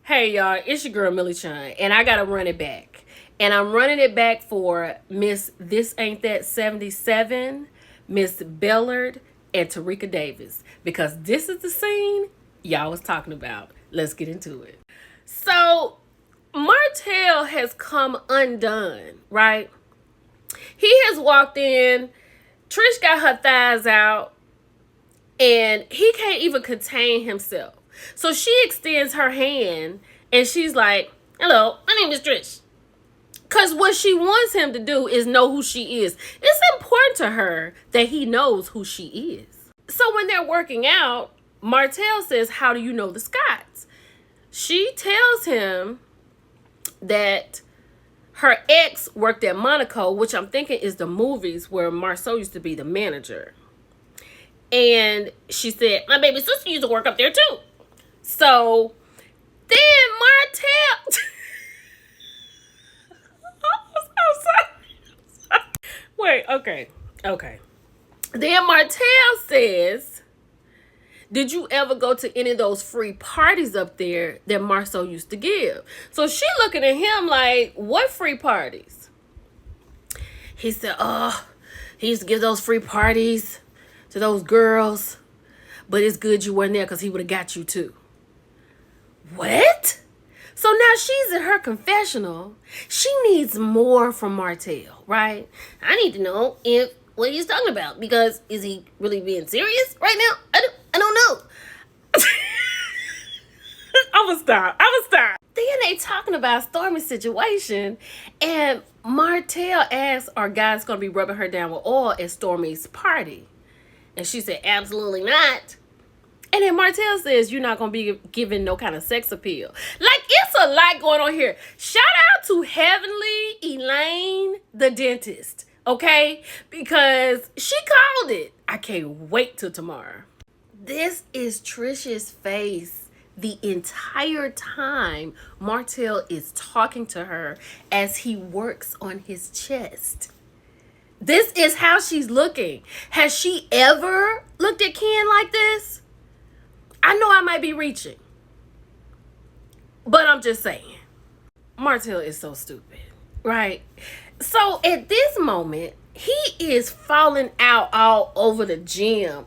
Hey y'all, it's your girl Millie Chun, and I gotta run it back. And I'm running it back for Miss This Ain't That 77, Miss Bellard, and Tarika Davis. Because this is the scene y'all was talking about. Let's get into it. So, Martell has come undone, right? He has walked in, Trish got her thighs out, and he can't even contain himself. So she extends her hand and she's like, hello, my name is Trish. Because what she wants him to do is know who she is. It's important to her that he knows who she is. So when they're working out, Martell says, how do you know the Scotts? She tells him that her ex worked at Monaco, which I'm thinking is the movies where Marceau used to be the manager. And she said, my baby sister used to work up there too. So then Martell... I'm sorry. Wait, okay. Then Martell says, did you ever go to any of those free parties up there that Marceau used to give? So she looking at him like, what free parties? He said, he used to give those free parties to those girls, but it's good you weren't there because he would have got you too. What? So now she's in her confessional. She needs more from Martell, right? I need to know what he's talking about, because is he really being serious right now? I don't know. I'm gonna stop. Then they talking about Stormy's situation, and Martell asks, are guys gonna be rubbing her down with oil at Stormy's party? And she said, absolutely not. And then Martell says, you're not going to be giving no kind of sex appeal. Like, it's a lot going on here. Shout out to Heavenly Elaine, the dentist, okay? Because she called it. I can't wait till tomorrow. This is Trish's face the entire time Martell is talking to her as he works on his chest. This is how she's looking. Has she ever looked at Ken like this? I know I might be reaching, but I'm just saying. Martell is so stupid, right? So at this moment, he is falling out all over the gym.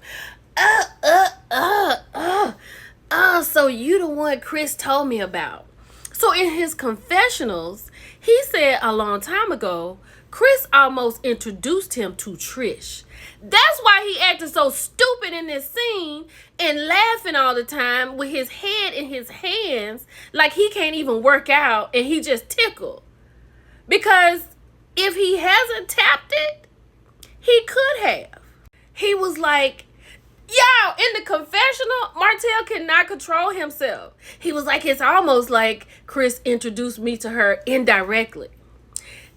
So you the one Chris told me about. So in his confessionals, he said a long time ago, Chris almost introduced him to Trish. That's why he acted so stupid in this scene and laughing all the time with his head in his hands like he can't even work out and he just tickled. Because if he hasn't tapped it, he could have. He was like, yo, in the confessional, Martell cannot control himself. He was like, it's almost like Chris introduced me to her indirectly.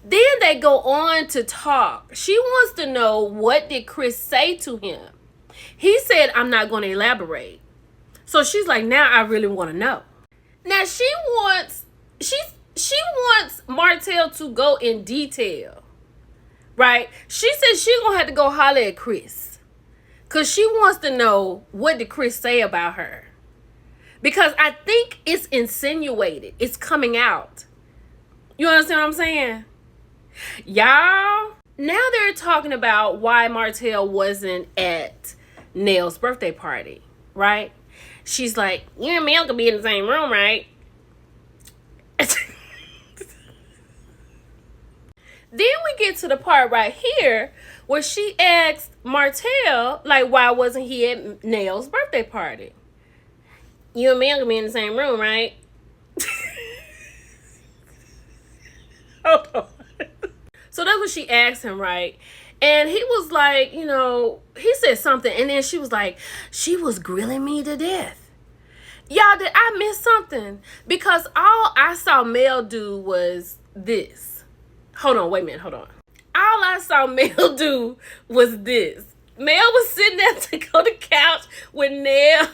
Then they go on to talk. She wants to know, what did Chris say to him? He said, I'm not going to elaborate. So she's like, now I really want to know. Now she wants Martell to go in detail, right? She said she's going to have to go holler at Chris, because she wants to know, what did Chris say about her? Because I think it's insinuated. It's coming out. You understand what I'm saying? Y'all, now they're talking about why Martell wasn't at Nell's birthday party, right? She's like, you and Mel could be in the same room, right? Then we get to the part right here where she asked Martell, like, why wasn't he at Nell's birthday party? You and Mel could be in the same room, right? Hold on. So that's what she asked him, right? And he was like, he said something. And then she was like, she was grilling me to death. Y'all, did I miss something? Because all I saw Mel do was this. Hold on, wait a minute, hold on. All I saw Mel do was this. Mel was sitting at the couch with Nell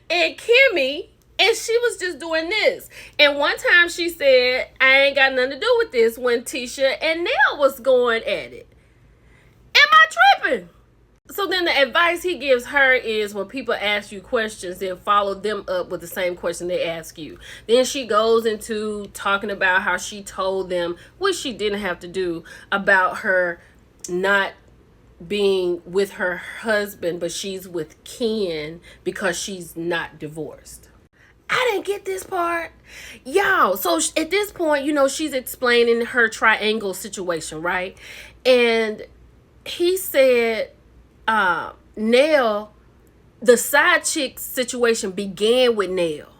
and Kimmy. And she was just doing this. And one time she said, I ain't got nothing to do with this, when Tisha and Nell was going at it. Am I tripping? So then the advice he gives her is when people ask you questions, then follow them up with the same question they ask you. Then she goes into talking about how she told them, which she didn't have to do, about her not being with her husband, but she's with Ken because she's not divorced. I didn't get this part. Y'all, so at this point, she's explaining her triangle situation, right? And he said, Nell, the side chick situation began with Nell,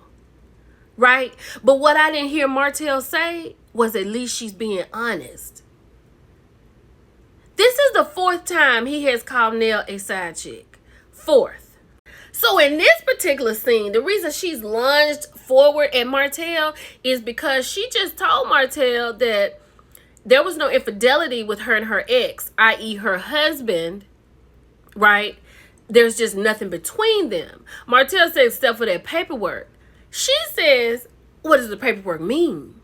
right? But what I didn't hear Martell say was at least she's being honest. This is the 4th time he has called Nell a side chick. 4th. So in this particular scene, the reason she's lunged forward at Martell is because she just told Martell that there was no infidelity with her and her ex, i.e. her husband, right? There's just nothing between them. Martell said, except for that paperwork. She says, what does the paperwork mean?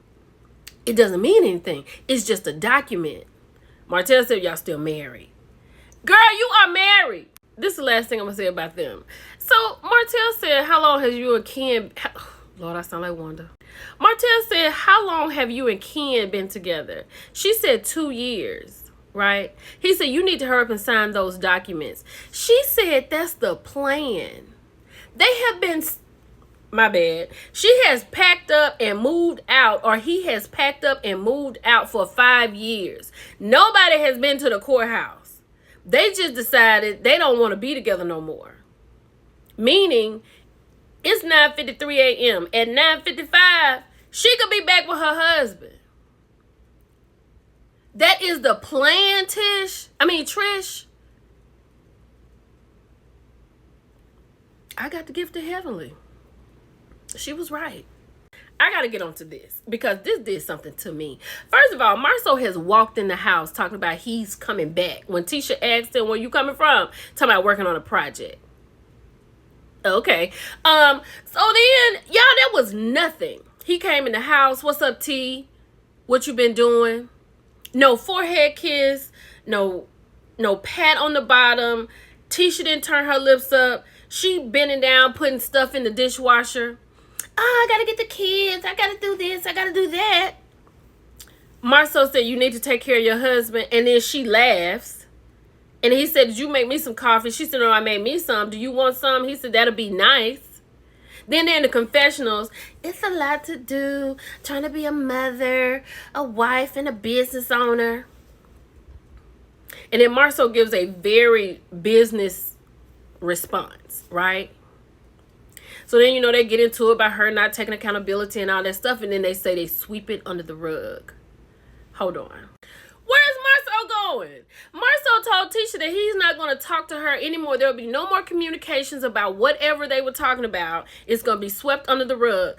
It doesn't mean anything. It's just a document. Martell said, y'all still married. Girl, you are married. This is the last thing I'm going to say about them. So Martell said, how long has you and Ken... Lord, I sound like Wanda. Martell said, how long have you and Ken been together? She said 2 years, right? He said, you need to hurry up and sign those documents. She said, that's the plan. They have been... My bad. She has packed up and moved out, or he has packed up and moved out for 5 years. Nobody has been to the courthouse. They just decided they don't want to be together no more. Meaning, it's 9:53 a.m. At 9:55, she could be back with her husband. That is the plan, Trish. I got the gift of heavenly. She was right. I got to get onto this because this did something to me. First of all, Marceau has walked in the house talking about he's coming back. When Tisha asked him, where you coming from? Talking about working on a project. Okay. So then, y'all, that was nothing. He came in the house. What's up, T? What you been doing? No forehead kiss. No pat on the bottom. Tisha didn't turn her lips up. She bending down, putting stuff in the dishwasher. I gotta get the kids. I gotta do this. I gotta do that. Marceau said, you need to take care of your husband. And then she laughs. And he said, did you make me some coffee? She said, no, I made me some. Do you want some? He said, that'll be nice. Then they're in the confessionals. It's a lot to do. Trying to be a mother, a wife, and a business owner. And then Marceau gives a very business response, right? So then, they get into it about her not taking accountability and all that stuff. And then they say they sweep it under the rug. Hold on. Where's Marceau going? Marceau told Tisha that he's not going to talk to her anymore. There will be no more communications about whatever they were talking about. It's going to be swept under the rug.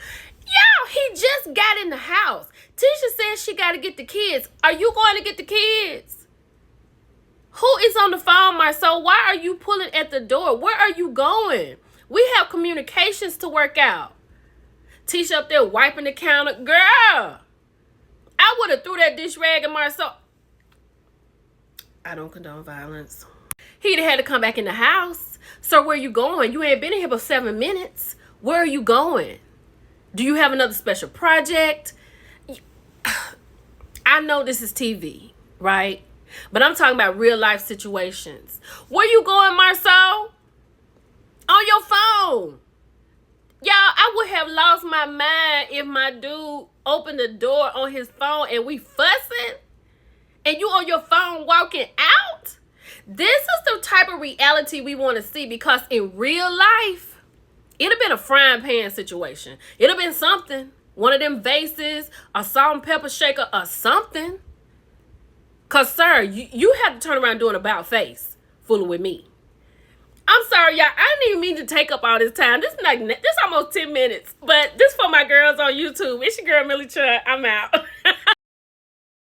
Yo, he just got in the house. Tisha says she got to get the kids. Are you going to get the kids? Who is on the phone, Marceau? Why are you pulling at the door? Where are you going? We have communications to work out. Tisha up there wiping the counter. Girl, I would have threw that dish rag at Marceau. I don't condone violence. He'd have had to come back in the house. Sir, where you going? You ain't been in here for 7 minutes. Where are you going? Do you have another special project? I know this is TV, right? But I'm talking about real life situations. Where you going, Marceau? On your phone. Y'all, I would have lost my mind if my dude opened the door on his phone and we fussing. And you on your phone walking out? This is the type of reality we want to see, because in real life, it'd have been a frying pan situation. It'd have been something. One of them vases, a salt and pepper shaker, or something. Because, sir, you have to turn around doing about face fooling with me. I'm sorry, y'all. I didn't even mean to take up all this time. This almost 10 minutes. But this for my girls on YouTube. It's your girl, Millie Chun. I'm out.